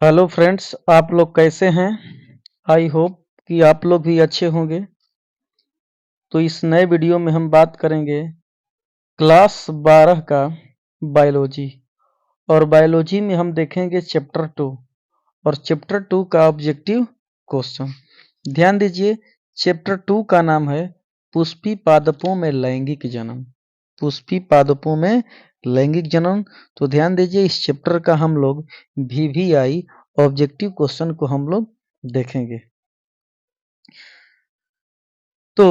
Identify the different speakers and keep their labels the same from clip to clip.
Speaker 1: Hello friends, आप लोग कैसे हैं। आई होप कि आप लोग भी अच्छे होंगे। तो इस नए वीडियो में हम बात करेंगे क्लास 12 का बायोलॉजी। और बायोलॉजी में हम देखेंगे चैप्टर 2 और चैप्टर 2 का ऑब्जेक्टिव क्वेश्चन। ध्यान दीजिए, चैप्टर 2 का नाम है पुष्पी पादपों में लैंगिक जन्म। पुष्पी पादपों में लैंगिक जन्म। तो ध्यान दीजिए, इस चैप्टर का हम लोग VVI ऑब्जेक्टिव क्वेश्चन को हम लोग देखेंगे। तो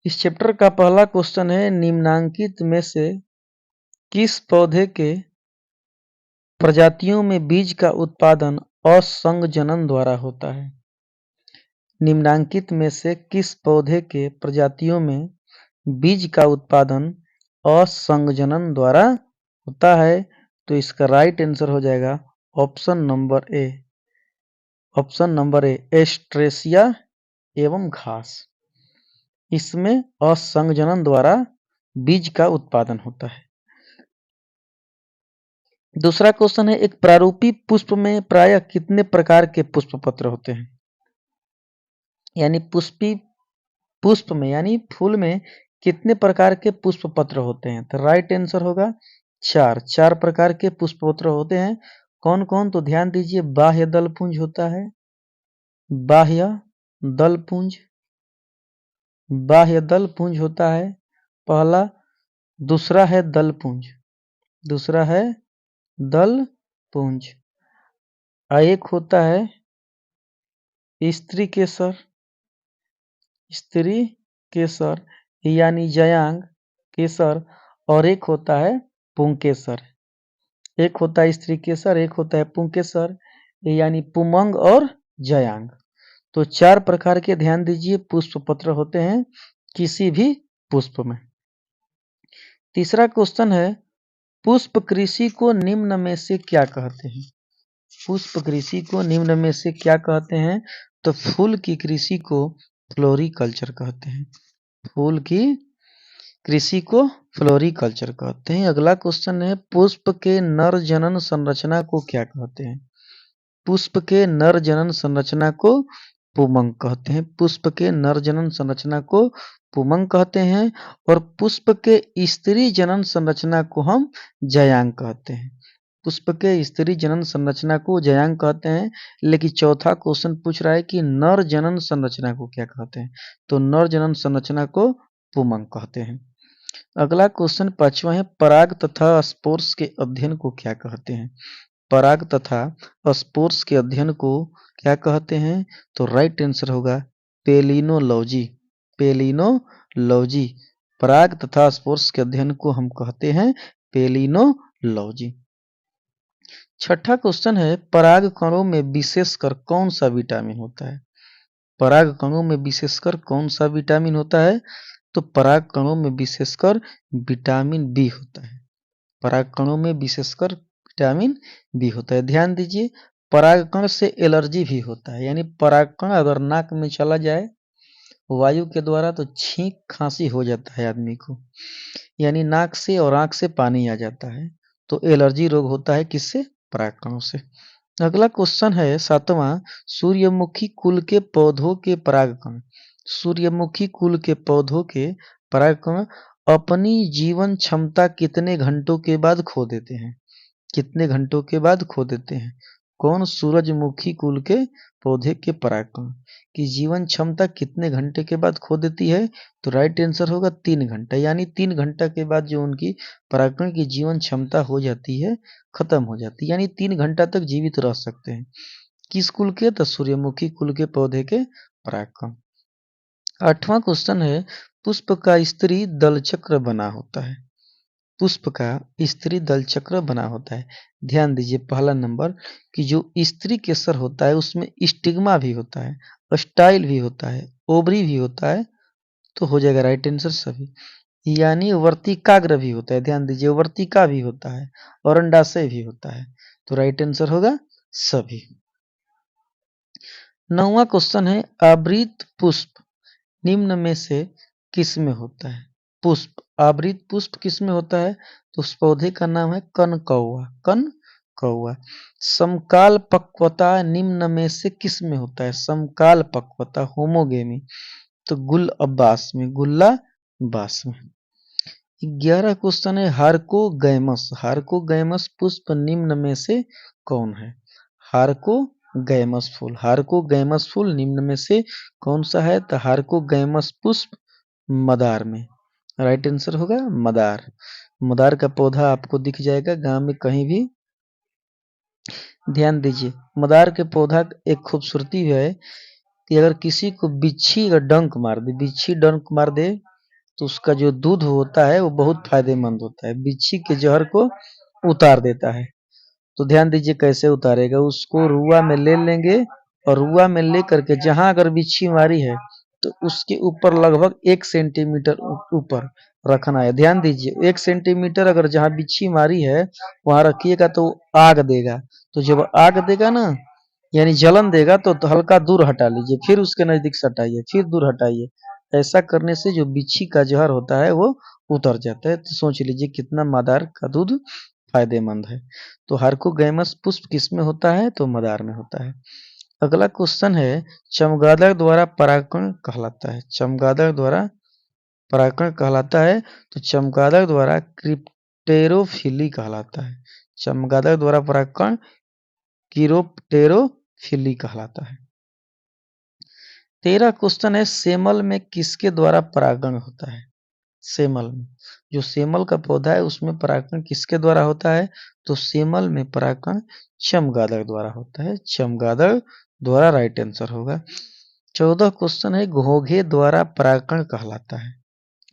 Speaker 1: इस चैप्टर का पहला क्वेश्चन है, निम्नांकित में से किस पौधे के प्रजातियों में बीज का उत्पादन असंगजनन द्वारा होता है। निम्नांकित में से किस पौधे के प्रजातियों में बीज का उत्पादन असंगजनन द्वारा होता है। तो इसका राइट आंसर हो जाएगा option number A. Option number A, एस्ट्रेसिया एवं घास। इसमें असंगजनन द्वारा बीज का उत्पादन होता है। दूसरा क्वेश्चन है, एक प्रारूपी पुष्प में प्रायः कितने प्रकार के पुष्प पत्र होते हैं। यानी पुष्पी पुष्प में यानी फूल में कितने प्रकार के पुष्प पत्र होते हैं। तो राइट आंसर होगा चार प्रकार के पुष्प पत्र होते हैं। कौन कौन, तो ध्यान दीजिए, बाह्य दलपुंज होता है, बाह्य दलपुंज, बाह्य दलपुंज होता है पहला। दूसरा है दलपुंज, दूसरा है दलपुंज। एक होता है स्त्री केसर, स्त्री केसर यानी जयांग केसर। और एक होता है पुंकेसर। एक होता है स्त्री केसर, एक होता है पुंकेसर यानी पुमंग और जयांग। तो चार प्रकार के, ध्यान दीजिए, पुष्प पत्र होते हैं किसी भी पुष्प में। तीसरा क्वेश्चन है, पुष्प कृषि को निम्न में से क्या कहते हैं। पुष्प कृषि को निम्न में से क्या कहते हैं। तो फूल की कृषि को फ्लोरिकल्चर कहते हैं। फूल की कृषि को फ्लोरिकल्चर कहते हैं। अगला क्वेश्चन है, पुष्प के नर जनन संरचना को क्या कहते हैं। पुष्प के नर जनन संरचना को पुमंग कहते हैं। पुष्प के नर जनन संरचना को पुमंग कहते हैं। और पुष्प के स्त्री जनन संरचना को हम जयांग कहते हैं। पुष्प के स्त्री जनन संरचना को जयांग कहते हैं। लेकिन चौथा क्वेश्चन पूछ रहा है कि नर जनन संरचना को क्या कहते हैं। तो नर जनन संरचना को पुमंग कहते हैं। अगला क्वेश्चन पांचवा है, पराग तथा स्पोर्स के अध्ययन को क्या कहते हैं। पराग तथा स्पोर्स के अध्ययन को क्या कहते हैं। तो राइट आंसर होगा पेलिनोलॉजी। पेलिनोलॉजी, पराग तथा स्पोर्स के अध्ययन को हम कहते हैं पेलिनोलॉजी। छठा क्वेश्चन है, पराग कणों में विशेषकर कौन सा विटामिन होता है। पराग कणों में विशेषकर कौन सा विटामिन होता है। तो पराग कणों में विशेषकर विटामिन बी होता है। पराग कणों में विशेषकर विटामिन बी होता है। ध्यान दीजिए, परागकण से एलर्जी भी होता है। यानी परागकण अगर नाक में चला जाए वायु के द्वारा तो छींक खांसी हो जाता है आदमी को। यानी नाक से और आंख से पानी आ जाता है। तो एलर्जी रोग होता है किससे, परागकणों से। अगला क्वेश्चन है सातवां, सूर्यमुखी कुल के पौधों के परागकण। सूर्यमुखी कुल के पौधों के परागकण अपनी जीवन क्षमता कितने घंटों के बाद खो देते हैं। कितने घंटों के बाद खो देते हैं। कौन, सूरजमुखी कुल के पौधे के परागकण की जीवन क्षमता कितने घंटे के बाद खो देती है। तो राइट आंसर होगा 3 घंटा। यानी 3 घंटा के बाद जो उनकी परागकण की जीवन क्षमता हो जाती है, खत्म हो जाती है। यानी 3 घंटा तक जीवित रह सकते हैं। किस कुल के, तो सूर्यमुखी कुल के पौधे के परागकण। आठवां क्वेश्चन है, पुष्प का स्त्री दल चक्र बना होता है। पुष्प का स्त्री दल चक्र बना होता है। ध्यान दीजिए, पहला नंबर कि जो स्त्री केसर होता है उसमें स्टिग्मा भी होता है, स्टाइल भी होता है, ओवरी भी होता है। तो हो जाएगा राइट आंसर सभी। यानी वर्तिकाग्र भी होता है। ध्यान दीजिए, वर्तिका भी होता है और अंडाशय भी होता है। तो राइट आंसर होगा सभी। नौवां क्वेश्चन है, आवृत पुष्प निम्न में से किस में होता है। पुष्प, आवृत पुष्प किस में होता है। तो उस पौधे का नाम है कनकौआ। कौआ। समकाल पक्वता निम्न में से किस में होता है? समकाल पक्वता होमोगेमी, तो गुल अब्बास में, गुल्ला बास में। 11 क्वेश्चन है, हार्कोगैमस, हार्कोगैमस पुष्प निम्न में से कौन है? हार्कोगैमस फूल, हार्कोगैमस फूल निम्न में से कौन सा है? तो हार्कोगैमस पुष्प मदार में, राइट आंसर होगा मदार। मदार का पौधा आपको दिख जाएगा गांव में कहीं भी। ध्यान दीजिए, मदार के पौधा एक खूबसूरती है कि अगर किसी को बिच्छी अगर डंक मार दे, बिच्छी डंक मार दे, तो उसका जो दूध होता है वो बहुत फायदेमंद होता है, बिच्छी के जहर को उतार देता है। तो ध्यान दीजिए कैसे उतारेगा, उसको रुआ में ले लेंगे और रुआ में ले करके जहां अगर बिच्छी मारी है तो उसके ऊपर लगभग 1 सेंटीमीटर ऊपर रखना है। ध्यान दीजिए, 1 सेंटीमीटर अगर जहां बिच्छी मारी है वहां रखिएगा तो आग देगा। तो जब आग देगा ना, यानी जलन देगा, तो हल्का दूर हटा लीजिए, फिर उसके नजदीक से हटाइए, फिर दूर हटाइए। ऐसा करने से जो बिच्छी का जहर होता है वो उतर जाता है। तो सोच लीजिए कितना मदार का दूध फायदेमंद है। तो हार्कोगैमस पुष्प किस में होता है? तो मदार में होता है। अगला क्वेश्चन है, चमगादड़ द्वारा परागण कहलाता है, चमगादड़ द्वारा परागण कहलाता है, तो चमगादड़ द्वारा क्रिप्टेरोफिली कहलाता है, चमगादड़ द्वारा परागण क्रिप्टेरोफिली कहलाता है। 13 क्वेश्चन है, सेमल में किसके द्वारा परागण होता है? सेमल में, जो सेमल का पौधा है उसमें परागण किसके द्वारा होता है? तो सेमल में परागण चमगादड़ द्वारा होता है, चमगादड़ द्वारा राइट आंसर होगा। 14 क्वेश्चन है, घोंघे द्वारा परागण कहलाता है,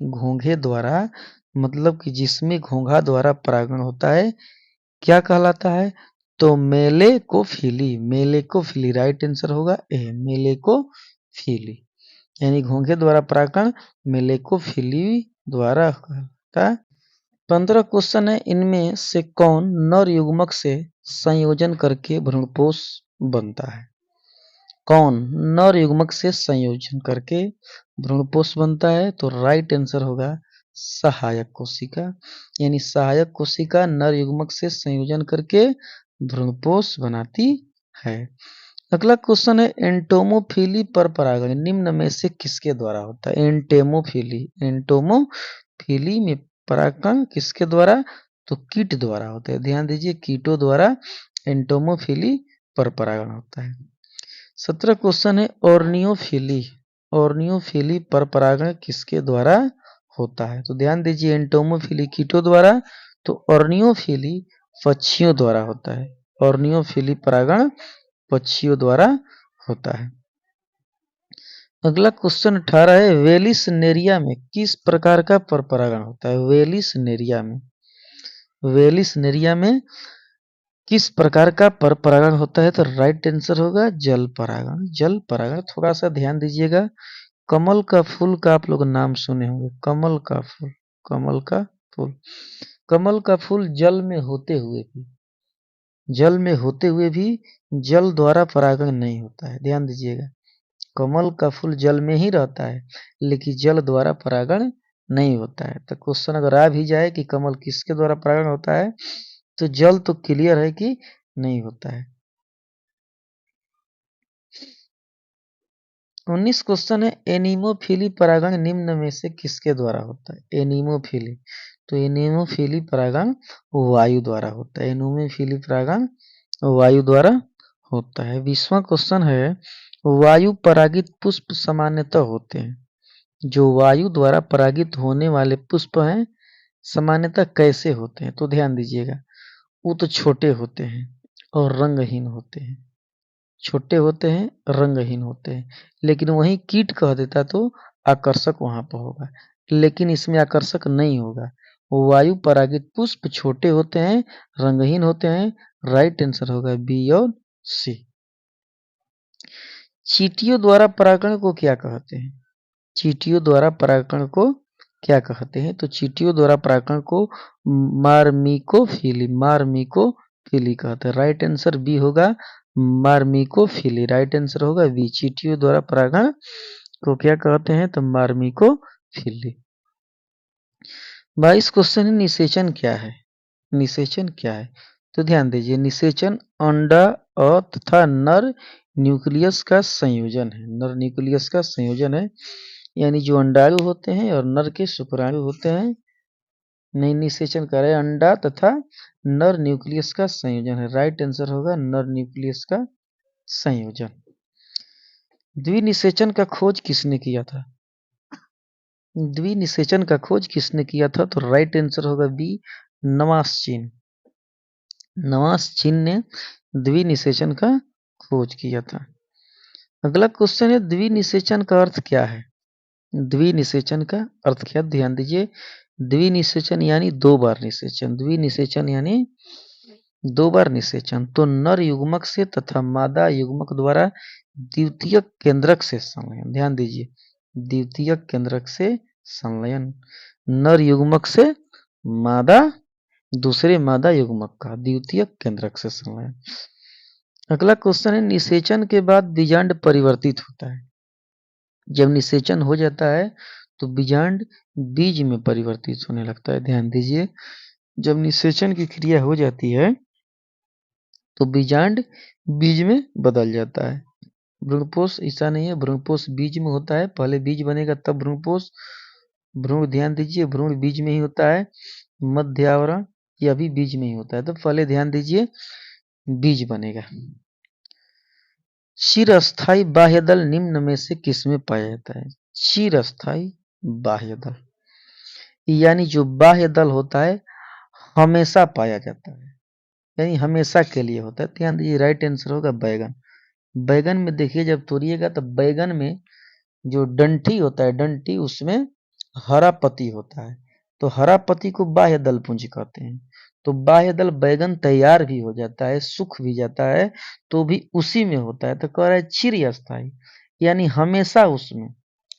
Speaker 1: घोंघे द्वारा मतलब कि जिसमें घोंघा द्वारा परागण होता है क्या कहलाता है? तो मेलेकोफिली, मेलेकोफिली राइट आंसर होगा ए, मेलेकोफिली, यानी घोंघे द्वारा परागण मेलेकोफिली द्वारा होता है। 15 क्वेश्चन है, इनमें से कौन नर युग्मक से संयोजन करके भ्रूणपोष बनता है? कौन नर युग्मक से संयोजन करके भ्रूणपोष बनता है? तो राइट आंसर होगा सहायक कोशिका, यानी सहायक कोशिका नर युग्मक से संयोजन करके भ्रूणपोष बनाती है। अगला क्वेश्चन है, एंटोमोफिली पर परागण निम्न में से किसके द्वारा होता है? एंटेमोफिली, एंटोमोफिली में परागण किसके द्वारा? तो कीट द्वारा होता है। ध्यान दीजिए, कीटों द्वारा एंटोमोफिली पर परागण होता है। 17 क्वेश्चन है, ऑर्नियोफिली, ऑर्नियोफिली पर परागण किसके द्वारा होता है? तो ध्यान दीजिए, एंटोमोफिली कीटों द्वारा, तो ऑर्नियोफिली पक्षियों द्वारा होता है, ऑर्नियोफिली परागण पक्षियों द्वारा होता है। अगला क्वेश्चन 18 है, वेलिसनेरिया में किस प्रकार का पर परागण होता है? वेलिसनेरिया में, वेलिसनेरिया में किस प्रकार का पर परागण होता है? तो राइट आंसर होगा जल परागण, जल परागण। थोड़ा सा ध्यान दीजिएगा, कमल का फूल का आप लोग नाम सुने होंगे, कमल का फूल, कमल का फूल, कमल का फूल जल में होते हुए भी, जल में होते हुए भी जल द्वारा परागण नहीं होता है। ध्यान दीजिएगा, कमल का फूल जल में ही रहता है लेकिन जल द्वारा परागण नहीं होता है। तो क्वेश्चन अगर आ भी जाए कि कमल किसके द्वारा परागण होता है, तो जल तो क्लियर है कि नहीं होता है। 19 क्वेश्चन है, एनीमोफिली परागण निम्न में से किसके द्वारा होता है? एनीमोफिली, तो एनीमोफिली परागण वायु द्वारा होता है, एनीमोफिली परागण वायु द्वारा होता है। 20वां क्वेश्चन है, वायु परागित पुष्प सामान्यतः होते हैं, जो वायु द्वारा परागित होने वाले पुष्प हैं सामान्यतः कैसे होते हैं? तो ध्यान दीजिएगा, वो तो छोटे होते हैं और रंगहीन होते हैं, छोटे होते हैं, रंगहीन होते हैं, लेकिन वहीं कीट कह देता तो आकर्षक वहां पर होगा, लेकिन इसमें आकर्षक नहीं होगा। वायु परागित पुष्प छोटे होते हैं, रंगहीन होते हैं, राइट आंसर होगा बी और सी। चींटियों द्वारा परागण को क्या कहते हैं? चींटियों द्वारा परागण को क्या कहते हैं? तो चींटियों द्वारा परागण को मार्मिकोफिली, मार्मिकोफिली कहते हैं, राइट आंसर बी होगा मार्मिकोफिली, राइट आंसर होगा बी, चींटियों द्वारा परागण को क्या कहते हैं? तो मार्मिकोफिली। 22 क्वेश्चन है, निषेचन क्या है? निषेचन क्या है? तो ध्यान दीजिए, निषेचन अंडा तथा नर न्यूक्लियस का संयोजन है। नर न्यूक्लियस का संयोजन है, यानी जो अंडाणु होते हैं और नर के शुक्राणु होते हैं। नहीं, निषेचन कर रहे अंडा तथा नर न्यूक्लियस का संयोजन है। राइट आंसर होगा नर न्यूक्लियस का संयोजन। द्विनिषेचन का खोज किसने किया था? द्विनिषेचन का खोज किसने किया था? तो राइट आंसर होगा बी, नवासचीन। नवासचीन ने द्विनिषेचन का खोज किया था। अगला क्वेश्चन है, द्विनिषेचन का अर्थ क्या है? द्विनिषेचन का अर्थ क्या? ध्यान दीजिए, द्विनिषेचन यानी दो बार निषेचन। द्विनिषेचन यानी दो बार निषेचन। तो नर युग्मक से तथा मादा युग्मक द्वारा द्वितीयक केंद्रक से संलयन। ध्यान दीजिए, द्वितीयक केंद्रक से संलयन। नर युग्मक से मादा, दूसरे मादा युग्मक का द्वितीयक केंद्रक से संलयन। अगला क्वेश्चन है, निषेचन के बाद बीजांड परिवर्तित होता है। जब निषेचन हो जाता है तो बीजांड बीज में परिवर्तित होने लगता है। ध्यान दीजिए, जब निषेचन की क्रिया हो जाती है तो बीजांड बीज में बदल जाता है। भ्रूणपोष ऐसा नहीं है, भ्रूणपोष बीज में होता है, पहले बीज बनेगा तब भ्रूणपोष। भ्रूण, ध्यान दीजिए, भ्रूण बीज में ही होता है। मध्य आवरण यह भी बीज में ही होता है। तो पहले ध्यान दीजिए, बीज बनेगा। चिरस्थायी बाह्यदल निम्न में से किसमें पाया जाता है? चिरस्थायी बाह्यदल यानी जो बाह्यदल होता है हमेशा पाया जाता है, यानी हमेशा के लिए होता है। ध्यान दीजिए, राइट आंसर होगा बैगन। बैगन में देखिए, जब तोड़िएगा तो बैगन में जो डंठी होता है, डंठी उसमें हरा पत्ती होता है, तो हरा पत्ती को बाह्य दल पुंज कहते हैं। तो बाह्य दल बैगन तैयार भी हो जाता है, सूख भी जाता है, तो भी उसी में होता है। तो कह रहा है चिरस्थायी, यानी हमेशा उसमें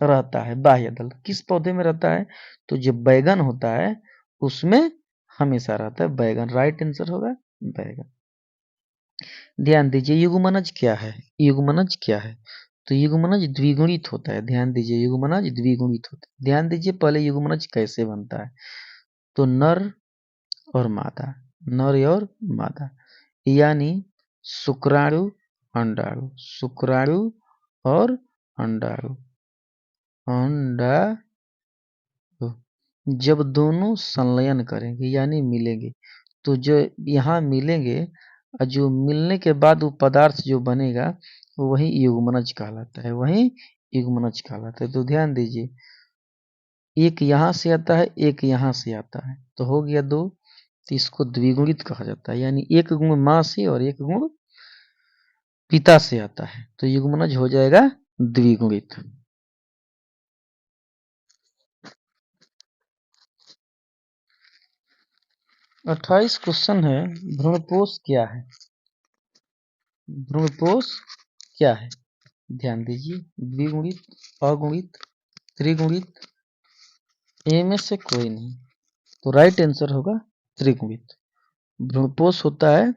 Speaker 1: रहता है। बाह्य दल किस पौधे में रहता है? तो जो बैगन होता है उसमें हमेशा रहता है बैगन। राइट आंसर होगा बैगन। ध्यान दीजिए, युग्मनज क्या है? युग्मनज क्या है? तो युग्मनज द्विगुणित होता है। ध्यान दीजिए, युग्मनज द्विगुणित होता है। ध्यान दीजिए, पहले युग्मनज कैसे बनता है? तो नर और मादा, नर और मादा, यानी शुक्राणु अंडाणु, शुक्राणु और अंडाणु, अंडाणु जब दोनों संलयन करेंगे यानी मिलेंगे, तो जो यहाँ मिलेंगे, जो मिलने के बाद वो पदार्थ जो बनेगा वही युग्मनज कहलाता है, वही युग्मनज कहलाता है। तो ध्यान दीजिए, एक यहाँ से आता है, एक यहाँ से आता है, तो हो गया दो। तो इसको द्विगुणित कहा जाता है, यानी एक गुण माँ से और एक गुण पिता से आता है, तो युग्मनज हो जाएगा द्विगुणित। 28 क्वेश्चन है, भ्रूणपोष क्या है? भ्रूणपोष क्या है? ध्यान दीजिए, द्विगुणित, अगुणित, त्रिगुणित, ए में से कोई नहीं, तो राइट आंसर होगा त्रिगुणित। भ्रूणपोष होता है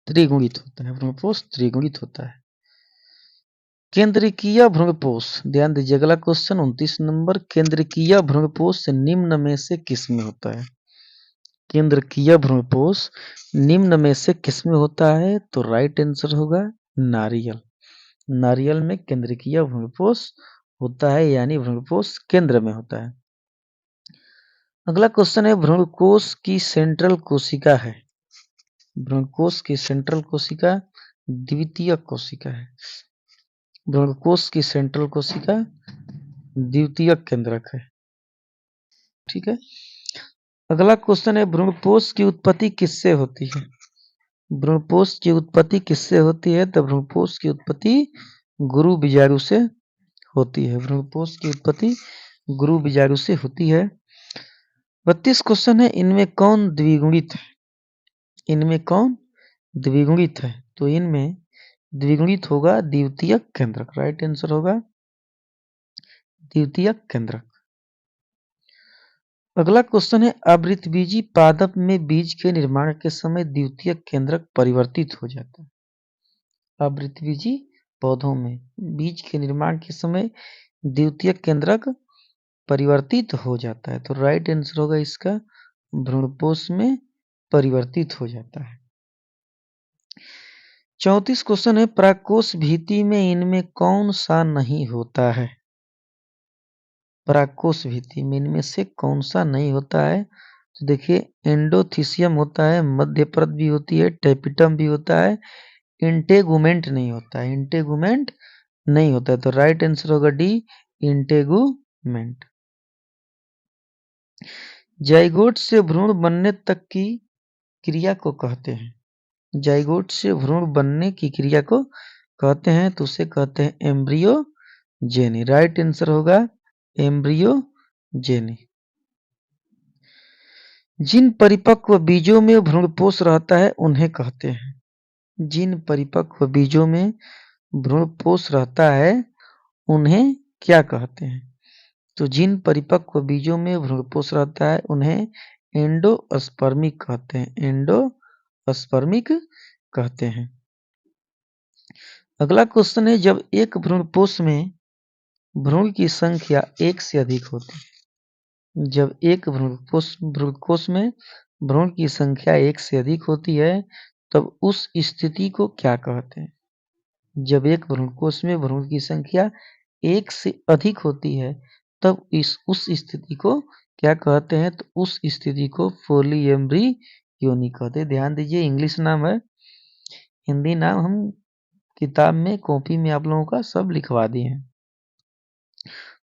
Speaker 1: त्रिगुणित होता है, भ्रूणपोष त्रिगुणित होता है। केंद्रकीय भ्रूणपोष, ध्यान दीजिए, अगला क्वेश्चन 29 नंबर, केंद्रकीय भ्रूणपोष निम्न में से किसमें होता है? केंद्रकीय भ्रूणपोष निम्न में से किसमें होता है? तो राइट आंसर होगा नारियल। नारियल में केंद्रकीय भ्रूणपोष होता है, यानी भ्रूणपोष केंद्र में होता है। अगला क्वेश्चन है, भ्रूणकोश की सेंट्रल कोशिका है। भ्रूणकोश की सेंट्रल कोशिका द्वितीय कोशिका है। भ्रूणकोश की सेंट्रल कोशिका द्वितीय केंद्रक है। ठीक है। अगला क्वेश्चन है, भ्रूणपोष की उत्पत्ति किससे होती है? भ्रूणपोष की उत्पत्ति किससे होती है? तो भ्रूणपोष की उत्पत्ति गुरु बीजाणु से होती है। भ्रूणपोष की उत्पत्ति गुरु बीजाणु से होती है। 32 क्वेश्चन है, इनमें कौन द्विगुणित है? इनमें कौन द्विगुणित है? तो इनमें द्विगुणित होगा द्वितीयक केंद्रक। राइट आंसर होगा द्वितीयक केंद्रक। अगला क्वेश्चन है, आवृतबीजी पादप में बीज के निर्माण के समय द्वितीयक केंद्रक परिवर्तित हो जाता है। आवृतबीजी पौधों में बीज के निर्माण के समय द्वितीयक केंद्रक परिवर्तित हो जाता है, तो राइट आंसर होगा इसका भ्रूणपोष में परिवर्तित हो जाता है। 34 क्वेश्चन है, पराकोष भीति में इनमें कौन सा नहीं होता है? पराकोष भीति में इनमें से कौन सा नहीं होता है? तो देखिए, एंडोथीसियम होता है, मध्यप्रद भी होती है, टेपिटम भी होता है, इंटेगुमेंट नहीं होता है। इंटेगुमेंट नहीं होता है, तो राइट आंसर होगा डी, इंटेगुमेंट। जाइगोट से भ्रूण बनने तक की क्रिया को कहते हैं। जाइगोट से भ्रूण बनने की क्रिया को कहते हैं, तो उसे कहते हैं एम्ब्रियोजेनी। राइट आंसर होगा एम्ब्रियोजेनी। जिन परिपक्व बीजों में भ्रूणपोष रहता है उन्हें कहते हैं। जिन परिपक्व बीजों में भ्रूणपोष रहता है उन्हें क्या कहते हैं? तो जिन परिपक्व बीजों में भ्रूणपोष रहता है उन्हें एंडोस्पर्मिक कहते हैं। एंडोस्पर्मिक कहते हैं। अगला क्वेश्चन है, जब एक भ्रूणपोष में भ्रूण की संख्या एक से अधिक होती है। जब एक भ्रूणकोष में भ्रूण की संख्या एक से अधिक होती है तब उस स्थिति को क्या कहते हैं? जब एक भ्रूणकोष में भ्रूण की संख्या एक से अधिक होती है तब उस स्थिति को क्या कहते हैं? तो उस स्थिति को पॉलीएम्ब्रियोनी कहते हैं। ध्यान दीजिए, इंग्लिश नाम है, हिंदी नाम हम किताब में कॉपी में आप लोगों का सब लिखवा दिए हैं।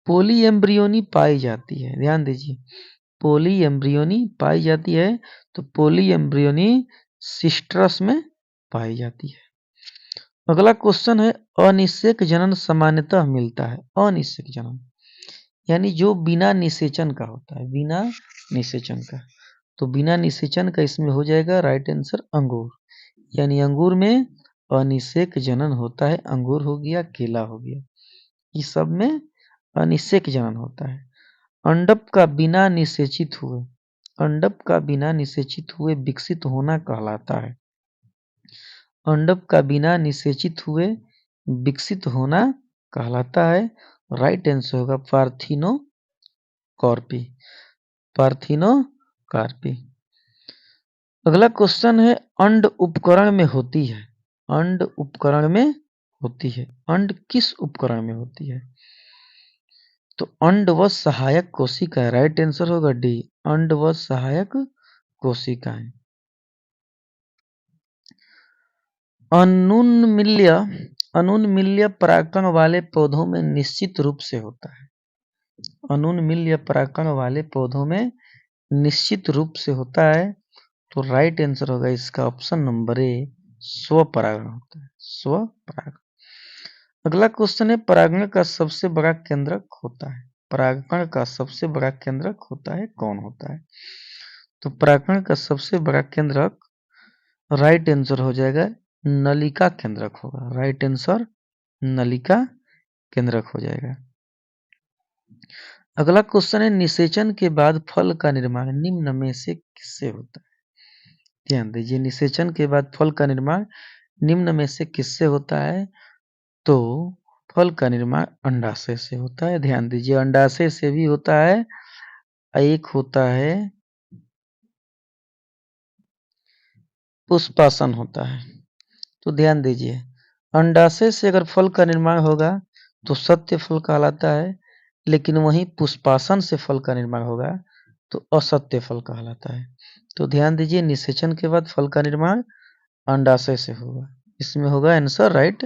Speaker 1: पॉलीएम्ब्रियोनी पाई जाती है, ध्यान दीजिए, पॉलीएम्ब्रियोनी पाई जाती है, तो पॉलीएम्ब्रियोनी सिस्टरस में पाई जाती है। अगला क्वेश्चन है, अनिषेक जनन सामान्यतः मिलता है। अनिषेक जनन यानी जो बिना निषेचन का होता है, बिना निषेचन का, तो बिना निषेचन का इसमें हो जाएगा राइट आंसर अंगूर। यानी अंगूर में अनिषेक जनन होता है। अंगूर हो गया, केला हो गया, इस सब में अनिषेक जनन होता है। अंडप का बिना निषेचित हुए, अंडप का बिना निषेचित हुए विकसित होना कहलाता है। अंडप का बिना निषेचित हुए विकसित होना कहलाता है। राइट आंसर होगा पार्थिनोकार्पी। पार्थिनोकार्पी। अगला क्वेश्चन है, अंड उपकरण में होती है। अंड उपकरण में होती है। अंड किस उपकरण में होती है? तो अंड व सहायक कोशिकाएं। राइट आंसर होगा डी, अंड व सहायक कोशिकाएं। अनुन्मील्य परागकण वाले पौधों में निश्चित रूप से होता है। अनुन्मील्य परागकण वाले पौधों में निश्चित रूप से होता है, तो राइट आंसर होगा इसका ऑप्शन नंबर ए, स्वपरागण होता है। स्वपरागण। अगला क्वेश्चन है, परागण का सबसे बड़ा केंद्रक होता है। परागण का सबसे बड़ा केंद्रक होता है, कौन होता है? तो परागण का सबसे बड़ा केंद्रक राइट आंसर हो जाएगा नलिका केंद्रक होगा। राइट आंसर नलिका केंद्रक हो जाएगा। अगला क्वेश्चन है, निषेचन के बाद फल का निर्माण निम्न में से किससे होता है? ध्यान दीजिए, निषेचन के बाद फल का निर्माण निम्न में से किससे होता है? तो फल का निर्माण अंडाशय से होता है। ध्यान दीजिए, अंडाशय से भी होता है, एक होता है पुष्पासन होता है। तो ध्यान दीजिए, अंडाशय से अगर फल का निर्माण होगा तो सत्य फल कहलाता है, लेकिन वहीं पुष्पासन से फल का निर्माण होगा तो असत्य फल कहलाता है। तो ध्यान दीजिए, निषेचन के बाद फल का निर्माण अंडाशय से होगा। इसमें होगा आंसर राइट,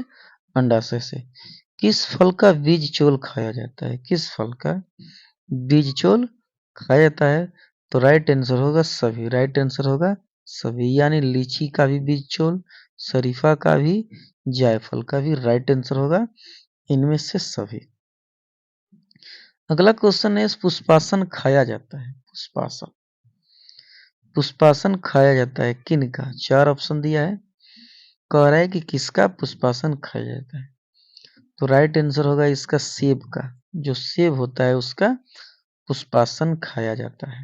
Speaker 1: अंडाशय से। किस फल का बीज चोल खाया जाता है? किस फल का बीज चोल खाया जाता है? तो राइट आंसर होगा सभी। राइट आंसर होगा सभी, यानी लीची का भी बीज चोल, शरीफा का भी, जायफल का भी। राइट आंसर होगा इनमें से सभी। अगला क्वेश्चन है, पुष्पासन खाया जाता है। पुष्पासन, पुष्पासन खाया जाता है किन का? चार ऑप्शन दिया है, कह रहा है कि किसका पुष्पासन खाया जाता है? तो राइट आंसर होगा इसका सेब का। जो सेब होता है उसका पुष्पासन खाया जाता है।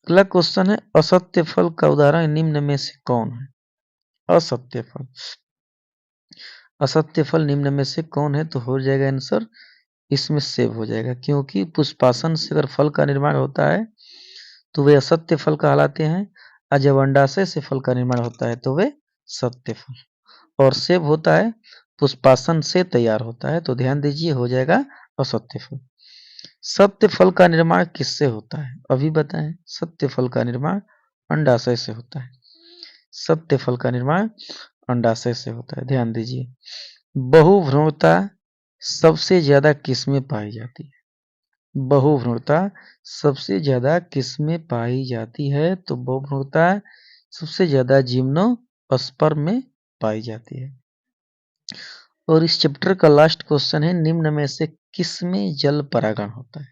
Speaker 1: अगला क्वेश्चन है, असत्य फल का उदाहरण निम्न में से कौन है? असत्य फल, असत्य फल निम्न में से कौन है? तो हो जाएगा आंसर इसमें सेब हो जाएगा, क्योंकि पुष्पासन से अगर फल का निर्माण होता है तो वे असत्य फल कहलाते हैं, और जब अंडाशय से फल का निर्माण होता है तो वे सत्य फल। और सेब होता है पुष्पासन से तैयार होता है, तो ध्यान दीजिए हो जाएगा असत्य फल। सत्य फल का निर्माण किससे होता है अभी बताएं। सत्य फल का निर्माण अंडाशय से होता है। सत्य फल का निर्माण अंडाशय से होता है, ध्यान दीजिए। बहुभ्रूणता सबसे ज्यादा किसमें पाई जाती है? बहुभ्रूणता सबसे ज्यादा किसमें पाई जाती है? तो बहुभ्रूणता सबसे ज्यादा जिम्नोस्पर्म में पाई जाती है। और इस चैप्टर का लास्ट क्वेश्चन है, निम्न में से किसमें जल परागण होता है?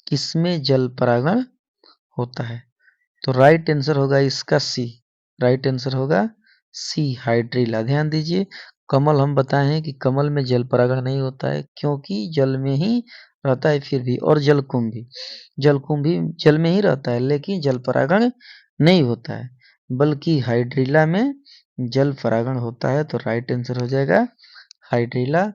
Speaker 1: किसमें जल परागण होता है? तो राइट आंसर होगा इसका सी। राइट आंसर होगा सी, हाइड्रिला। ध्यान दीजिए, कमल हम बताए हैं कि कमल में जल परागण नहीं होता है क्योंकि जल में ही रहता है फिर भी। और जलकुंभ भी, जलकुंभ भी जल में ही रहता है लेकिन जल परागण नहीं होता है, बल्कि हाइड्रिला में जल परागण होता है। तो राइट आंसर हो जाएगा हाइड्रिला।